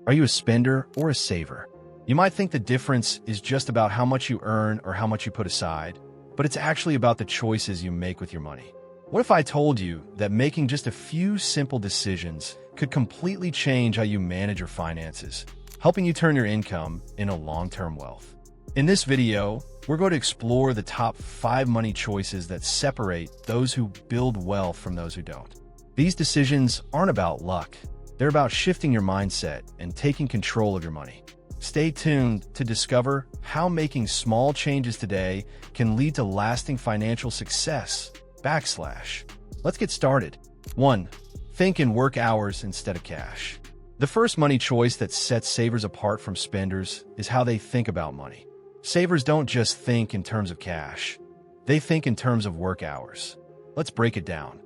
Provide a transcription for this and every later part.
Are you a spender or a saver? You might think the difference is just about how much you earn or how much you put aside, but it's actually about the choices you make with your money. What if I told you that making just a few simple decisions could completely change how you manage your finances, helping you turn your income into long-term wealth? In this video, we're going to explore the top 5 money choices that separate those who build wealth from those who don't. These decisions aren't about luck. They're about shifting your mindset and taking control of your money. Stay tuned to discover how making small changes today can lead to lasting financial success. Let's get started. 1. Think in work hours instead of cash. The first money choice that sets savers apart from spenders is how they think about money. Savers don't just think in terms of cash. They think in terms of work hours. Let's break it down.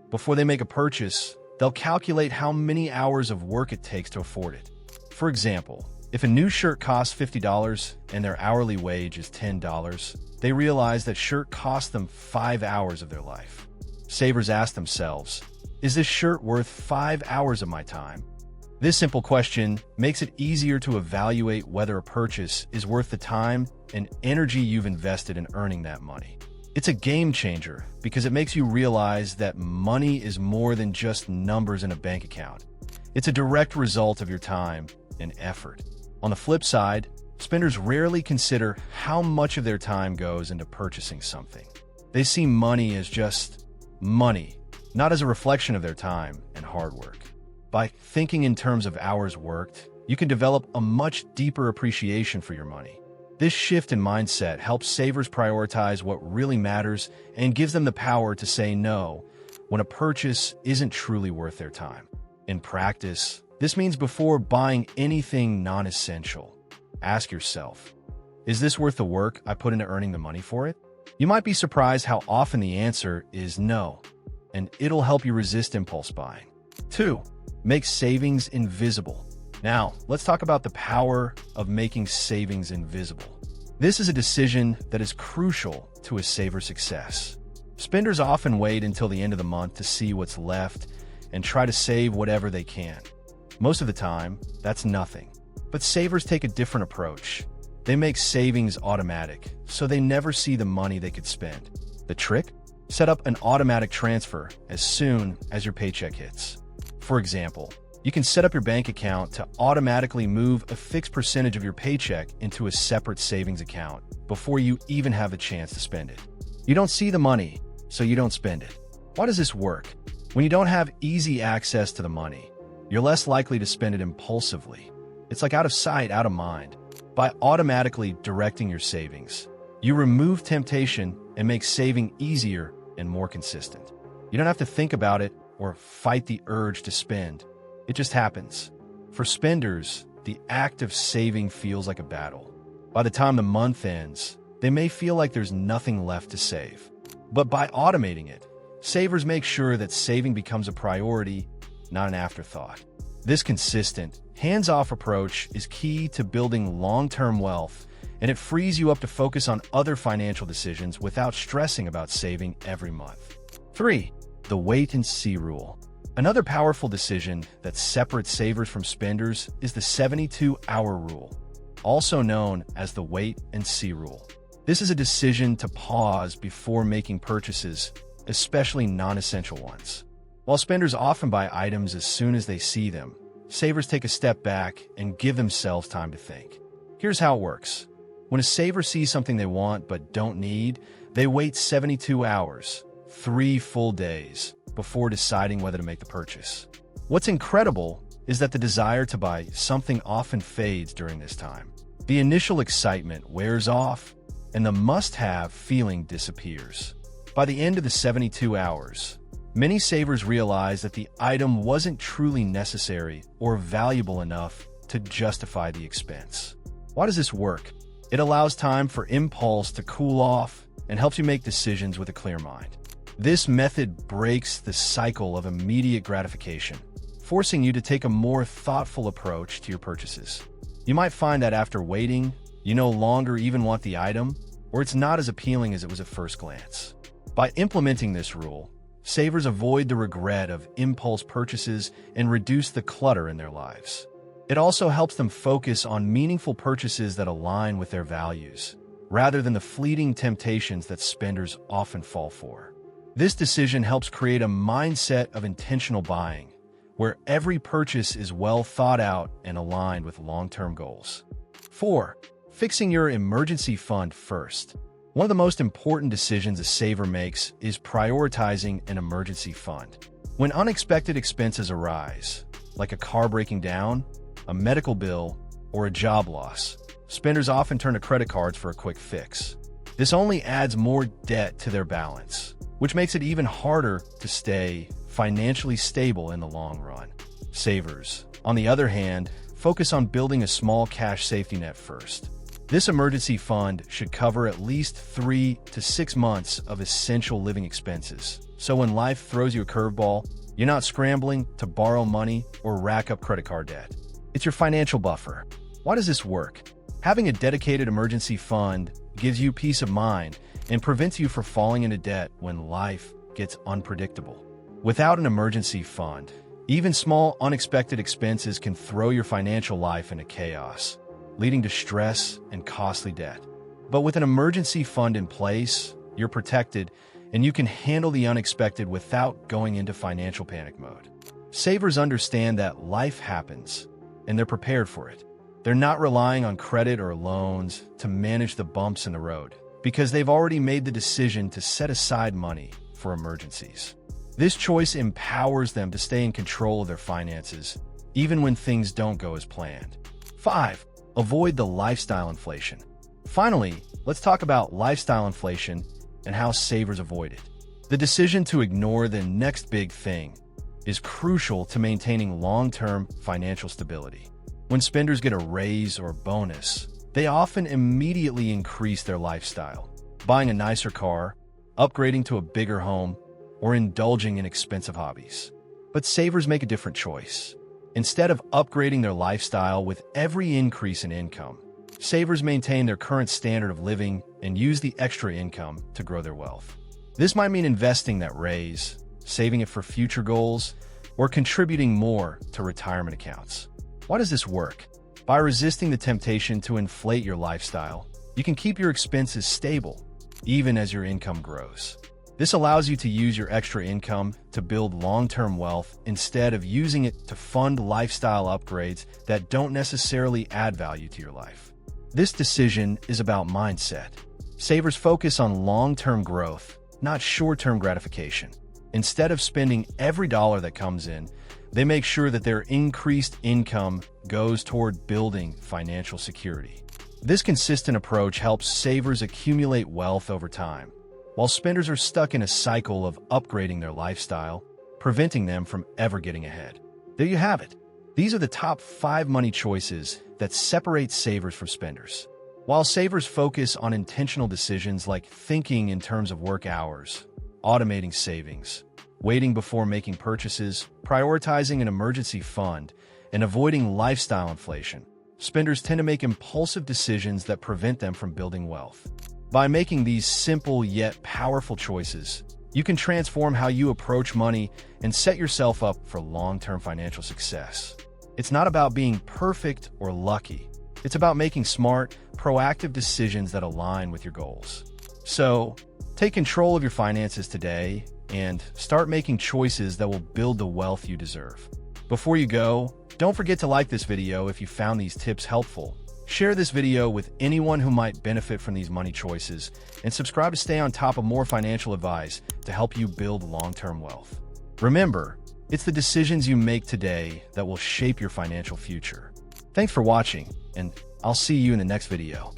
Before they make a purchase, they'll calculate how many hours of work it takes to afford it. For example, if a new shirt costs $50 and their hourly wage is $10, they realize that shirt cost them 5 hours of their life. Savers ask themselves, is this shirt worth 5 hours of my time? This simple question makes it easier to evaluate whether a purchase is worth the time and energy you've invested in earning that money. It's a game changer because it makes you realize that money is more than just numbers in a bank account. It's a direct result of your time and effort. On the flip side, spenders rarely consider how much of their time goes into purchasing something. They see money as just money, not as a reflection of their time and hard work. By thinking in terms of hours worked, you can develop a much deeper appreciation for your money. This shift in mindset helps savers prioritize what really matters and gives them the power to say no when a purchase isn't truly worth their time. In practice, this means before buying anything non-essential, ask yourself, is this worth the work I put into earning the money for it? You might be surprised how often the answer is no, and it'll help you resist impulse buying. 2. Make savings invisible. Now, let's talk about the power of making savings invisible. This is a decision that is crucial to a saver's success. Spenders often wait until the end of the month to see what's left and try to save whatever they can. Most of the time, that's nothing. But savers take a different approach. They make savings automatic, so they never see the money they could spend. The trick? Set up an automatic transfer as soon as your paycheck hits. For example, you can set up your bank account to automatically move a fixed percentage of your paycheck into a separate savings account before you even have a chance to spend it. You don't see the money, so you don't spend it. Why does this work? When you don't have easy access to the money, you're less likely to spend it impulsively. It's like out of sight, out of mind. By automatically directing your savings, you remove temptation and make saving easier and more consistent. You don't have to think about it or fight the urge to spend. It just happens. For spenders, the act of saving feels like a battle. By the time the month ends, they may feel like there's nothing left to save. But by automating it, savers make sure that saving becomes a priority, not an afterthought. This consistent, hands-off approach is key to building long-term wealth, and it frees you up to focus on other financial decisions without stressing about saving every month. 3. The wait-and-see rule. Another powerful decision that separates savers from spenders is the 72-hour rule, also known as the wait-and-see rule. This is a decision to pause before making purchases, especially non-essential ones. While spenders often buy items as soon as they see them, savers take a step back and give themselves time to think. Here's how it works. When a saver sees something they want but don't need, they wait 72 hours, 3 full days, before deciding whether to make the purchase. What's incredible is that the desire to buy something often fades during this time. The initial excitement wears off, and the must-have feeling disappears. By the end of the 72 hours, many savers realize that the item wasn't truly necessary or valuable enough to justify the expense. Why does this work? It allows time for impulse to cool off and helps you make decisions with a clear mind. This method breaks the cycle of immediate gratification, forcing you to take a more thoughtful approach to your purchases. You might find that after waiting, you no longer even want the item, or it's not as appealing as it was at first glance. By implementing this rule, savers avoid the regret of impulse purchases and reduce the clutter in their lives. It also helps them focus on meaningful purchases that align with their values, rather than the fleeting temptations that spenders often fall for. This decision helps create a mindset of intentional buying, where every purchase is well thought out and aligned with long-term goals. 4. Fixing your emergency fund first. One of the most important decisions a saver makes is prioritizing an emergency fund. When unexpected expenses arise, like a car breaking down, a medical bill, or a job loss, spenders often turn to credit cards for a quick fix. This only adds more debt to their balance, which makes it even harder to stay financially stable in the long run. Savers, on the other hand, focus on building a small cash safety net first. This emergency fund should cover at least 3 to 6 months of essential living expenses. So when life throws you a curveball, you're not scrambling to borrow money or rack up credit card debt. It's your financial buffer. Why does this work? Having a dedicated emergency fund gives you peace of mind and prevents you from falling into debt when life gets unpredictable. Without an emergency fund, even small unexpected expenses can throw your financial life into chaos, leading to stress and costly debt. But with an emergency fund in place, you're protected and you can handle the unexpected without going into financial panic mode. Savers understand that life happens and they're prepared for it. They're not relying on credit or loans to manage the bumps in the road because they've already made the decision to set aside money for emergencies. This choice empowers them to stay in control of their finances, even when things don't go as planned. 5. Avoid the lifestyle inflation. Finally, let's talk about lifestyle inflation and how savers avoid it. The decision to ignore the next big thing is crucial to maintaining long-term financial stability. When spenders get a raise or bonus, they often immediately increase their lifestyle, buying a nicer car, upgrading to a bigger home, or indulging in expensive hobbies. But savers make a different choice. Instead of upgrading their lifestyle with every increase in income, savers maintain their current standard of living and use the extra income to grow their wealth. This might mean investing that raise, saving it for future goals, or contributing more to retirement accounts. Why does this work? By resisting the temptation to inflate your lifestyle, you can keep your expenses stable, even as your income grows. This allows you to use your extra income to build long-term wealth instead of using it to fund lifestyle upgrades that don't necessarily add value to your life. This decision is about mindset. Savers focus on long-term growth, not short-term gratification. Instead of spending every dollar that comes in, they make sure that their increased income goes toward building financial security. This consistent approach helps savers accumulate wealth over time, while spenders are stuck in a cycle of upgrading their lifestyle, preventing them from ever getting ahead. There you have it. These are the top 5 money choices that separate savers from spenders. While savers focus on intentional decisions like thinking in terms of work hours, automating savings, waiting before making purchases, prioritizing an emergency fund, and avoiding lifestyle inflation, spenders tend to make impulsive decisions that prevent them from building wealth. By making these simple yet powerful choices, you can transform how you approach money and set yourself up for long-term financial success. It's not about being perfect or lucky. It's about making smart, proactive decisions that align with your goals. So, take control of your finances today and start making choices that will build the wealth you deserve. Before you go, don't forget to like this video if you found these tips helpful. Share this video with anyone who might benefit from these money choices, and subscribe to stay on top of more financial advice to help you build long-term wealth. Remember, it's the decisions you make today that will shape your financial future. Thanks for watching, and I'll see you in the next video.